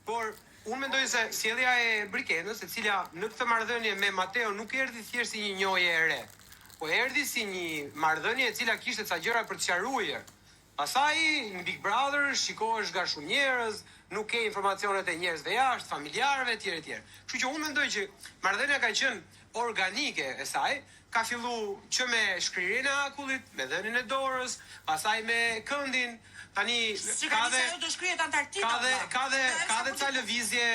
Por unë mendoj se sjellja e Brikenës, e cila në këtë marrëdhënie me Mateo nuk erdhi thjesht si një njohje e re, po erdhi si një marrëdhënie e cila kishte ca gjëra për të sqaruar. Pastaj në Big Brother shikohesh nga shumë njerëz, nuk ke informacionet e njerëzve jashtë, familjarëve etj etj. Kështu që unë mendoj që marrëdhënia ka qenë organike e saj, ka fillu që me shkrirjen e akullit, me dhënien e dorës, pastaj me këndin. Tani ka ca lëvizje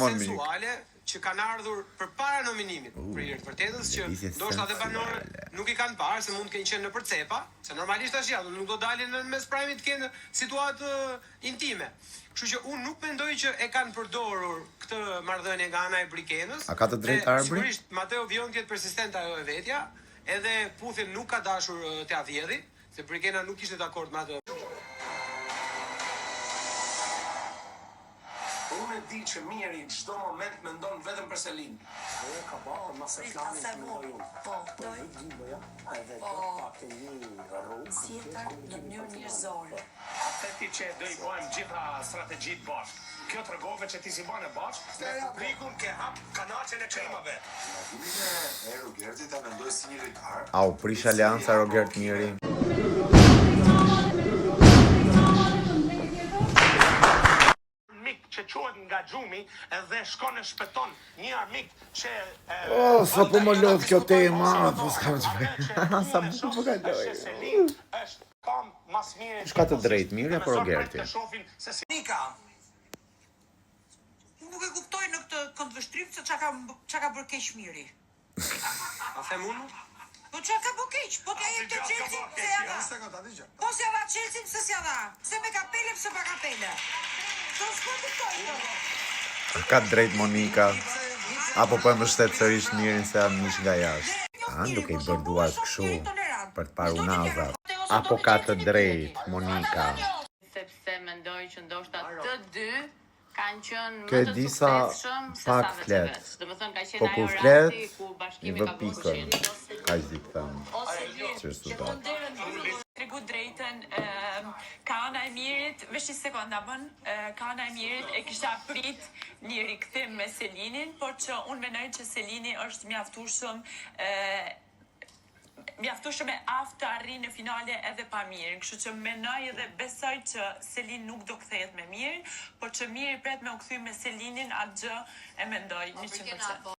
sensuale që kanë ardhur përpara nominimit. Për hir të vërtetës që ndoshta edhe banorët nuk i kanë parë se mund të kenë qenë nëpër cepa, se normalisht tash janë, nuk do dalin në mes prajmit të kenë situatë intime. Kështu që unë nuk mendoj që e kanë përdorur këtë marrëdhënie nga ana e Brikenës. A ka të drejtë arbri? Sigurisht Mateo Vion të jetë persistent ajo e vetja, edhe Puthje nuk ka dashur t'ia vjedhi, se Brikena nuk ishte dakord me atë. Unë e di që Miri çdo moment mendon vetëm për Selin. Ka bërë mos e flamin me unë. Po, doj. Edhe do pak të një rrugë. Tjetër në mënyrë njerëzore. Atë ti që do i bëjmë gjitha strategjitë bashkë. Kjo tregove që ti si bane bashkë, Republikun ke hap kanaqen e krimave. E Rogerti ta mendoj si një ritar. Au prish alianca Rogert Miri. Që quhet nga gjumi edhe shkon e shpeton një armik që sa po më lodh kjo tema, po s'kam çfarë. Sa bukur po kaloj. Është kam mas mirë. Shka të drejtë Miri apo Rogerti? Nika. Unë nuk e kuptoj në këtë këndvështrim se çka ka bërë keq Miri. A them unë? Po çka ka bërë keq? Po ka jetë të Chelsea se ja. Po se va Chelsea se s'ja dha. Se me kapele pse pa kapele. Ka drejt Monika. Apo po e mbështet sërish Mirin se janë mish nga jashtë. Duke i bërë duart kështu për të parë unazat. Apo ka të drejt Monika. Sepse mendoj që ndoshta të dy kanë qenë Ke më të disa suksesshëm se pak sa vetë flet. vetë. Domethënë ka Po qenë kur ajo flet, rasti ku i bashkimi vë ka pikën. bërë Ka që di këtëm. Tregu drejtën, ka ana e Mirit, vesh një sekond bën, ka ana e Mirit e kisha prit një rikthim me Selinin, por që unë mendoj që Selini është mjaftueshëm e aftë të arrijë në finale edhe pa Mirin, kështu që mendoj edhe besoj që Selin nuk do kthehet me Mirin, por që Miri pret me u kthy me Selinin, atë gjë e mendoj 100%.